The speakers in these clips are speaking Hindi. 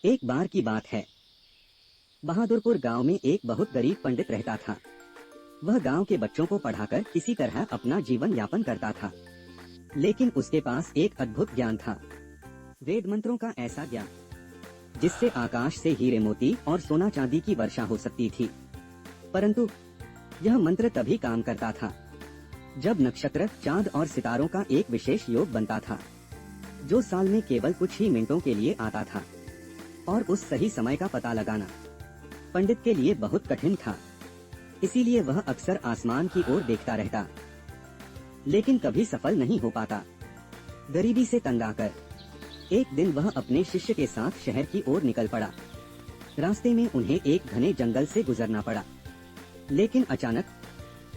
एक बार की बात है। बहादुरपुर गांव में एक बहुत गरीब पंडित रहता था। वह गांव के बच्चों को पढ़ाकर किसी तरह अपना जीवन यापन करता था, लेकिन उसके पास एक अद्भुत ज्ञान था, वेद मंत्रों का ऐसा ज्ञान जिससे आकाश से हीरे मोती और सोना चांदी की वर्षा हो सकती थी। परंतु यह मंत्र तभी काम करता था जब नक्षत्र, चांद और सितारों का एक विशेष योग बनता था, जो साल में केवल कुछ ही मिनटों के लिए आता था। और उस सही समय का पता लगाना पंडित के लिए बहुत कठिन था। इसीलिए वह अक्सर आसमान की ओर देखता रहता, लेकिन कभी सफल नहीं हो पाता। गरीबी से तंग आकर एक दिन वह अपने शिष्य के साथ शहर की ओर निकल पड़ा। रास्ते में उन्हें एक घने जंगल से गुजरना पड़ा, लेकिन अचानक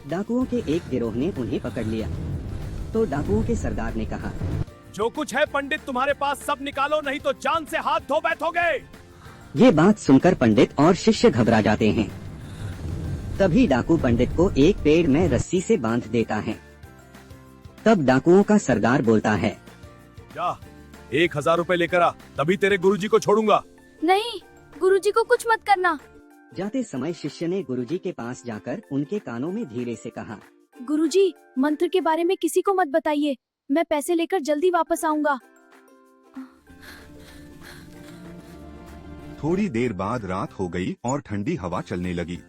डाकुओं के एक गिरोह ने उन्हें पकड़ लिया। तो डाकुओं के सरदार ने कहा, जो कुछ है पंडित तुम्हारे पास सब निकालो, नहीं तो जान से हाथ धो बैठोगे। ये बात सुनकर पंडित और शिष्य घबरा जाते हैं। तभी डाकू पंडित को एक पेड़ में रस्सी से बांध देता है। तब डाकुओं का सरदार बोलता है, जा 1000 रुपए लेकर आ, तभी तेरे गुरुजी को छोड़ूंगा। नहीं, गुरुजी को कुछ मत करना। जाते समय शिष्य ने गुरुजी के पास जाकर उनके कानों में धीरे से कहा, गुरुजी, मंत्र के बारे में किसी को मत बताइए, मैं पैसे लेकर जल्दी वापस आऊंगा। थोड़ी देर बाद रात हो गई और ठंडी हवा चलने लगी।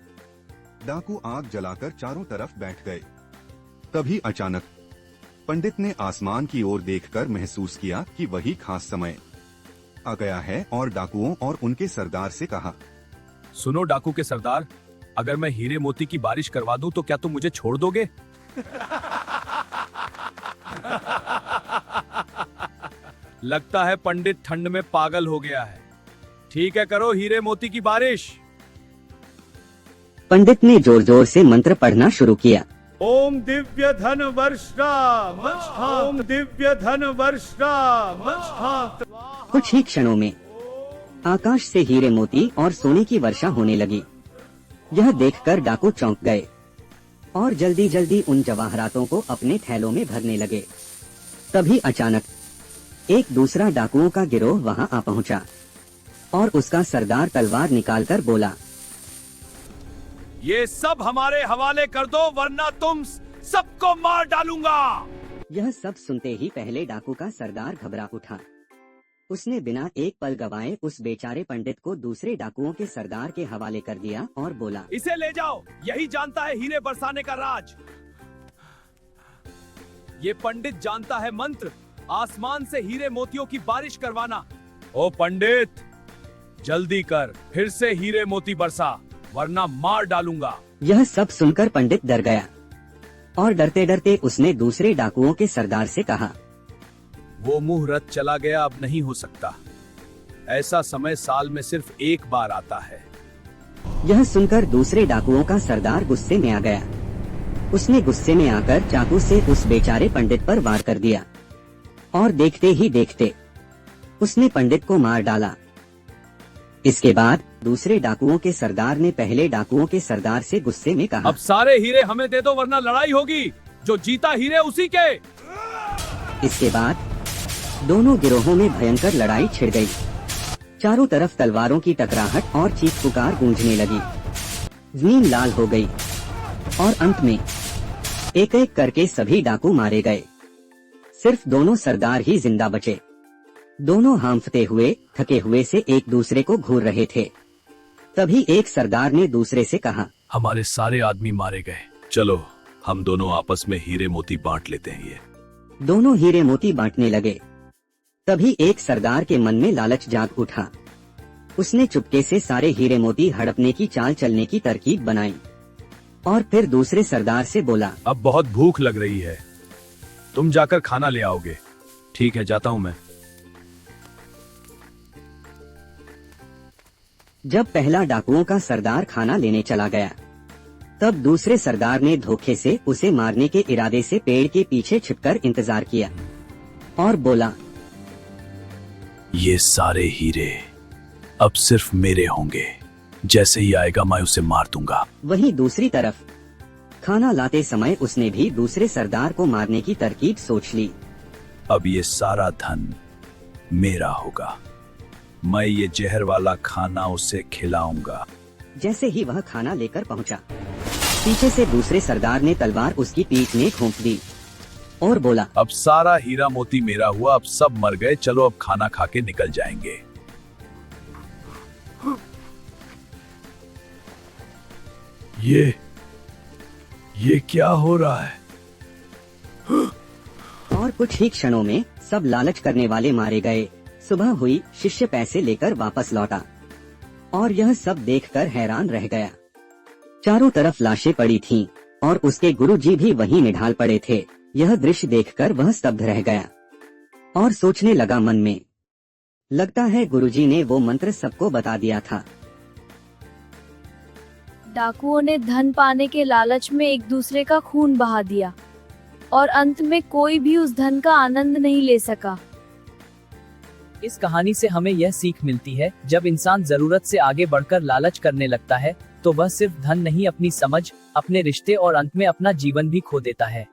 डाकू आग जलाकर चारों तरफ बैठ गए। तभी अचानक पंडित ने आसमान की ओर देखकर महसूस किया कि वही खास समय आ गया है और डाकुओं और उनके सरदार से कहा, सुनो डाकू के सरदार, अगर मैं हीरे मोती की बारिश करवा दूं तो क्या तुम मुझे छोड़ दोगे? लगता है पंडित ठंड में पागल हो गया है। ठीक है, करो हीरे मोती की बारिश। पंडित ने जोर जोर से मंत्र पढ़ना शुरू किया। ओम दिव्य धन वर्षा, ओम दिव्य धन वर्षा। कुछ ही क्षणों में आकाश से हीरे मोती और सोने की वर्षा होने लगी। यह देखकर डाकू चौंक गए और जल्दी जल्दी उन जवाहरातों को अपने थैलों में भरने लगे। तभी अचानक एक दूसरा डाकुओं का गिरोह वहां आ पहुंचा और उसका सरदार तलवार निकालकर बोला, ये सब हमारे हवाले कर दो, वरना तुम सबको मार डालूंगा। यह सब सुनते ही पहले डाकू का सरदार घबरा उठा। उसने बिना एक पल गवाए उस बेचारे पंडित को दूसरे डाकुओं के सरदार के हवाले कर दिया और बोला, इसे ले जाओ, यही जानता है हीरे बरसाने का राज। ये पंडित जानता है मंत्र, आसमान से हीरे मोतियों की बारिश करवाना। ओ पंडित, जल्दी कर, फिर से हीरे मोती बरसा, वरना मार डालूंगा। यह सब सुनकर पंडित डर गया और डरते डरते उसने दूसरे डाकुओं के सरदार से कहा, वो मुहूर्त चला गया, अब नहीं हो सकता। ऐसा समय साल में सिर्फ एक बार आता है। यह सुनकर दूसरे डाकुओं का सरदार गुस्से में आ गया। उसने गुस्से में आकर चाकू से उस बेचारे पंडित पर वार कर दिया और देखते ही देखते उसने पंडित को मार डाला। इसके बाद दूसरे डाकुओं के सरदार ने पहले डाकुओं के सरदार से गुस्से में कहा, अब सारे हीरे हमें दे दो, वरना लड़ाई होगी। जो जीता हीरे उसी के। इसके बाद दोनों गिरोहों में भयंकर लड़ाई छिड़ गई। चारों तरफ तलवारों की टकराहट और चीख पुकार गूंजने लगी। जमीन लाल हो गई और अंत में एक एक करके सभी डाकू मारे गए। सिर्फ दोनों सरदार ही जिंदा बचे। दोनों हांफते हुए, थके हुए से एक दूसरे को घूर रहे थे। तभी एक सरदार ने दूसरे से कहा, हमारे सारे आदमी मारे गए, चलो हम दोनों आपस में हीरे मोती बांट लेते हैं। ये दोनों हीरे मोती बांटने लगे। तभी एक सरदार के मन में लालच जाग उठा। उसने चुपके से सारे हीरे मोती हड़पने की चाल चलने की तरकीब बनाई और फिर दूसरे सरदार से बोला, अब बहुत भूख लग रही है, तुम जाकर खाना ले आओगे। ठीक है, जाता हूँ मैं। जब पहला डाकुओं का सरदार खाना लेने चला गया, तब दूसरे सरदार ने धोखे से उसे मारने के इरादे से पेड़ के पीछे छिपकर इंतजार किया और बोला, ये सारे हीरे अब सिर्फ मेरे होंगे, जैसे ही आएगा मैं उसे मार दूंगा। वहीं दूसरी तरफ खाना लाते समय उसने भी दूसरे सरदार को मारने की तरकीब सोच ली। अब ये सारा धन मेरा होगा। मैं ये जहर वाला खाना उसे खिलाऊंगा। जैसे ही वह खाना लेकर पहुंचा, पीछे से दूसरे सरदार ने तलवार उसकी पीठ में घोंप दी और बोला, अब सारा हीरा मोती मेरा हुआ, अब सब मर गए, चलो अब खाना खा के निकल जाएंगे। ये क्या हो रहा है? और कुछ ही क्षणों में सब लालच करने वाले मारे गए। सुबह हुई, शिष्य पैसे लेकर वापस लौटा और यह सब देखकर हैरान रह गया। चारों तरफ लाशें पड़ी थीं और उसके गुरुजी भी वहीं निढाल पड़े थे। यह दृश्य देखकर वह स्तब्ध रह गया और सोचने लगा मन में, लगता है गुरुजी ने वो मंत्र सबको बता दिया था। डाकुओं ने धन पाने के लालच में एक दूसरे का खून बहा दिया और अंत में कोई भी उस धन का आनंद नहीं ले सका। इस कहानी से हमें यह सीख मिलती है, जब इंसान जरूरत से आगे बढ़कर लालच करने लगता है तो वह सिर्फ धन नहीं, अपनी समझ, अपने रिश्ते और अंत में अपना जीवन भी खो देता है।